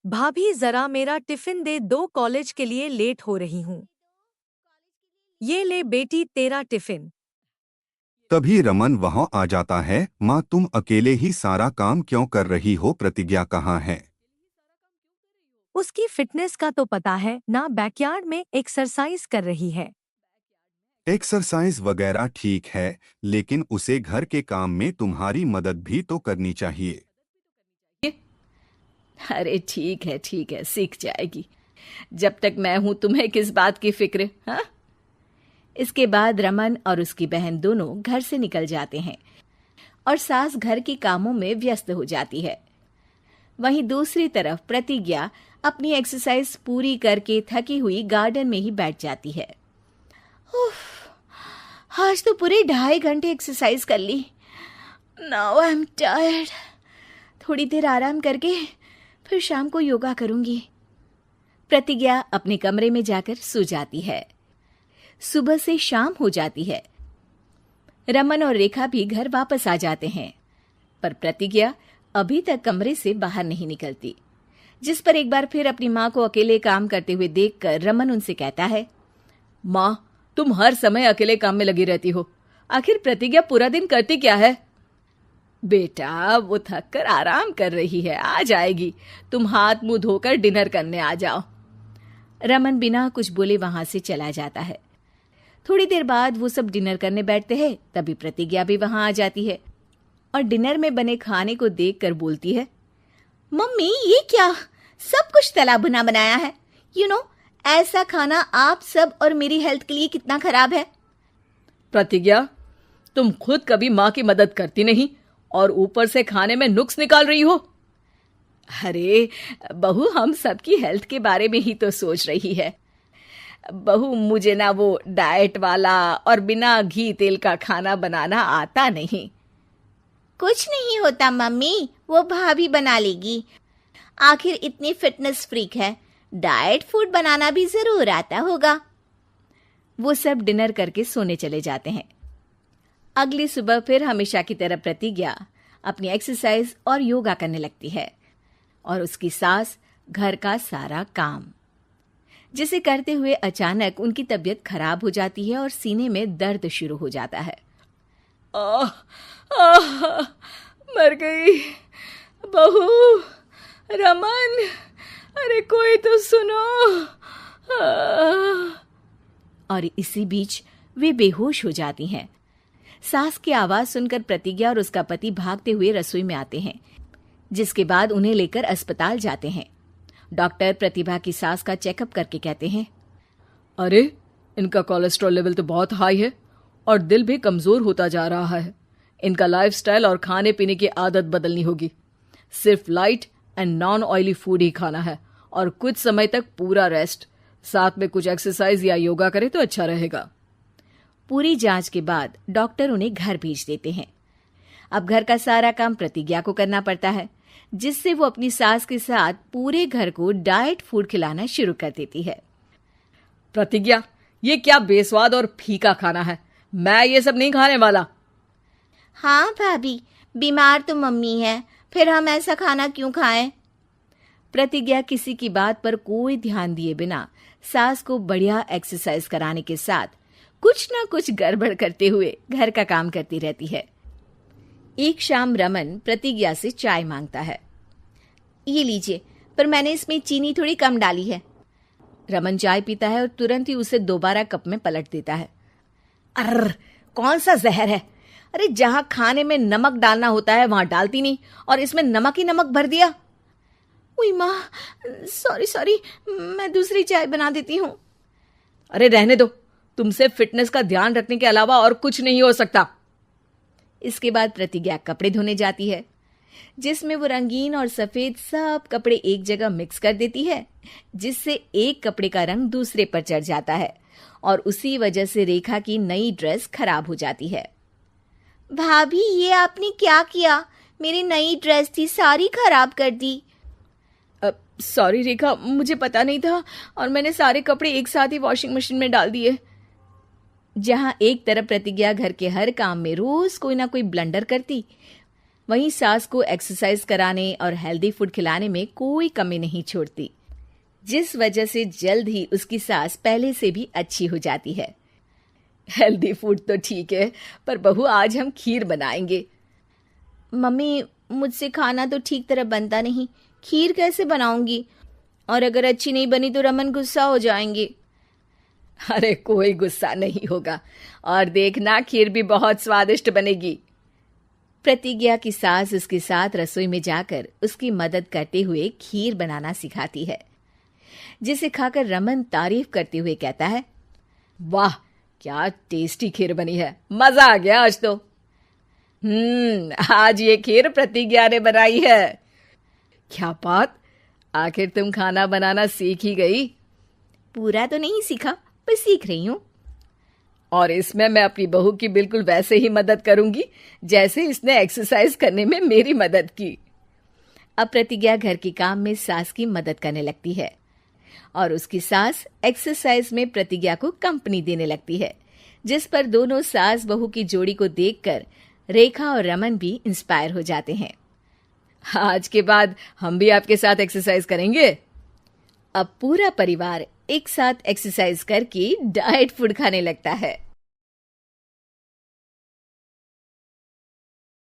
भाभी जरा मेरा टिफिन दे दो, कॉलेज के लिए लेट हो रही हूँ। ये ले बेटी तेरा टिफिन। तभी रमन वहां आ जाता है। माँ, तुम अकेले ही सारा काम क्यों कर रही हो? प्रतिज्ञा कहाँ है? उसकी फिटनेस का तो पता है ना, बैकयार्ड में एक्सरसाइज कर रही है। एक्सरसाइज वगैरह ठीक है, लेकिन उसे घर के काम में तुम्हारी मदद भी तो करनी चाहिए। अरे ठीक है, सीख जाएगी। जब तक मैं हूं तुम्हें किस बात की फिक्र, हाँ? इसके बाद रमन और उसकी बहन दोनों घर से निकल जाते हैं और सास घर के कामों में व्यस्त हो जाती है। वहीं दूसरी तरफ प्रतिज्ञा अपनी एक्सरसाइज पूरी करके थकी हुई गार्डन में ही बैठ जाती है। उफ, आज तो पूरे 2.5 घंटे एक्सरसाइज कर ली। Now I am tired. थोड़ी देर आराम करके फिर शाम को योगा करूंगी। प्रतिज्ञा अपने कमरे में जाकर सो जाती है। सुबह से शाम हो जाती है। रमन और रेखा भी घर वापस आ जाते हैं, पर प्रतिज्ञा अभी तक कमरे से बाहर नहीं निकलती, जिस पर एक बार फिर अपनी माँ को अकेले काम करते हुए देखकर रमन उनसे कहता है, माँ, तुम हर समय अकेले काम में लगी रहती हो। आखिर प्रतिज्ञा पूरा दिन करती क्या है? बेटा, वो थक कर आराम कर रही है, आ जाएगी। तुम हाथ मुंह धोकर डिनर करने आ जाओ। रमन बिना कुछ बोले वहां से चला जाता है। थोड़ी देर बाद वो सब डिनर करने बैठते हैं। तभी प्रतिज्ञा भी वहां आ जाती है और डिनर में बने खाने को देखकर बोलती है, मम्मी, ये क्या? सब कुछ तला भुना बनाया है। ऐसा खाना आप सब और मेरी हेल्थ के लिए कितना खराब है। प्रतिज्ञा, तुम खुद कभी माँ की मदद करती नहीं और ऊपर से खाने में नुक्स निकाल रही हो। अरे बहू, हम सबकी हेल्थ के बारे में ही तो सोच रही है। बहू, मुझे ना वो डाइट वाला और बिना घी तेल का खाना बनाना आता नहीं। कुछ नहीं होता मम्मी, वो भाभी बना लेगी। आखिर इतनी फिटनेस फ्रीक है, डाइट फूड बनाना भी जरूर आता होगा। वो सब डिनर करके सोने चले जाते हैं। अगली सुबह फिर हमेशा की तरह प्रतिज्ञा अपनी एक्सरसाइज और योगा करने लगती है और उसकी सास घर का सारा काम, जिसे करते हुए अचानक उनकी तबीयत खराब हो जाती है और सीने में दर्द शुरू हो जाता है। आह, आह, मर गई बहू। रमन, अरे कोई तो सुनो। और इसी बीच वे बेहोश हो जाती हैं। सास की आवाज सुनकर प्रतिज्ञा और उसका पति भागते हुए रसोई में आते हैं, जिसके बाद उन्हें लेकर अस्पताल जाते हैं। डॉक्टर प्रतिभा की सास का चेकअप करके कहते हैं, अरे इनका कोलेस्ट्रॉल लेवल तो बहुत हाई है और दिल भी कमजोर होता जा रहा है। इनका लाइफस्टाइल और खाने पीने की आदत बदलनी होगी। सिर्फ light and non oily food ही खाना है और कुछ समय तक पूरा रेस्ट, साथ में कुछ एक्सरसाइज या योगा करे तो अच्छा रहेगा। पूरी जांच के बाद डॉक्टर उन्हें घर भेज देते हैं। अब घर का सारा काम प्रतिज्ञा को करना पड़ता है, जिससे वो अपनी सास के साथ पूरे घर को डाइट फूड खिलाना शुरू कर देती है। प्रतिज्ञा, ये क्या बेस्वाद और फीका खाना है, मैं ये सब नहीं खाने वाला। हाँ भाभी, बीमार तो मम्मी है, फिर हम ऐसा खाना क्यों खाएं? प्रतिज्ञा किसी की बात पर कोई ध्यान दिए बिना सास को बढ़िया एक्सरसाइज कराने के साथ कुछ ना कुछ गड़बड़ करते हुए घर का काम करती रहती है। एक शाम रमन प्रतिज्ञा से चाय मांगता है। ये लीजिए, पर मैंने इसमें चीनी थोड़ी कम डाली है। रमन चाय पीता है और तुरंत ही उसे दोबारा कप में पलट देता है। अर्र, कौन सा जहर है? अरे जहां खाने में नमक डालना होता है वहां डालती नहीं और इसमें नमक ही नमक भर दिया। उई माँ, सॉरी, मैं दूसरी चाय बना देती हूँ। अरे रहने दो, तुमसे फिटनेस का ध्यान रखने के अलावा और कुछ नहीं हो सकता। इसके बाद प्रतिज्ञा कपड़े धोने जाती है, जिसमें वो रंगीन और सफेद सब कपड़े एक जगह मिक्स कर देती है, जिससे एक कपड़े का रंग दूसरे पर चढ़ जाता है और उसी वजह से रेखा की नई ड्रेस खराब हो जाती है। भाभी, ये आपने क्या किया? मेरी नई ड्रेस थी, सारी खराब कर दी। सॉरी रेखा, मुझे पता नहीं था और मैंने सारे कपड़े एक साथ ही वॉशिंग मशीन में डाल दिए। जहां एक तरफ प्रतिज्ञा घर के हर काम में रोज कोई ना कोई ब्लंडर करती, वहीं सास को एक्सरसाइज कराने और हेल्दी फूड खिलाने में कोई कमी नहीं छोड़ती, जिस वजह से जल्द ही उसकी सास पहले से भी अच्छी हो जाती है। हेल्दी फूड तो ठीक है, पर बहू आज हम खीर बनाएंगे। मम्मी, मुझसे खाना तो ठीक तरह बनता नहीं, खीर कैसे बनाऊंगी? और अगर अच्छी नहीं बनी तो रमन गुस्सा हो जाएंगे। अरे कोई गुस्सा नहीं होगा, और देखना खीर भी बहुत स्वादिष्ट बनेगी। प्रतिज्ञा की सास उसके साथ रसोई में जाकर उसकी मदद करते हुए खीर बनाना सिखाती है, जिसे खाकर रमन तारीफ करते हुए कहता है, वाह क्या टेस्टी खीर बनी है, मजा आ गया आज तो। आज ये खीर प्रतिज्ञा ने बनाई है। क्या बात, आखिर तुम खाना बनाना सीख ही गई? पूरा तो नहीं सीखा, पर सीख रही हूँ। और इसमें मैं अपनी बहू की बिल्कुल वैसे ही मदद करूंगी जैसे इसने एक्सरसाइज करने में मेरी मदद की। अब प्रतिज्ञा घर के काम में सास की मदद करने लगती है और उसकी सास एक्सरसाइज में प्रतिज्ञा को कंपनी देने लगती है, जिस पर दोनों सास बहू की जोड़ी को देखकर रेखा और रमन भी इंस्पायर हो जाते हैं। आज के बाद हम भी आपके साथ एक्सरसाइज करेंगे। अब पूरा परिवार एक साथ एक्सरसाइज करके डाइट फूड खाने लगता है।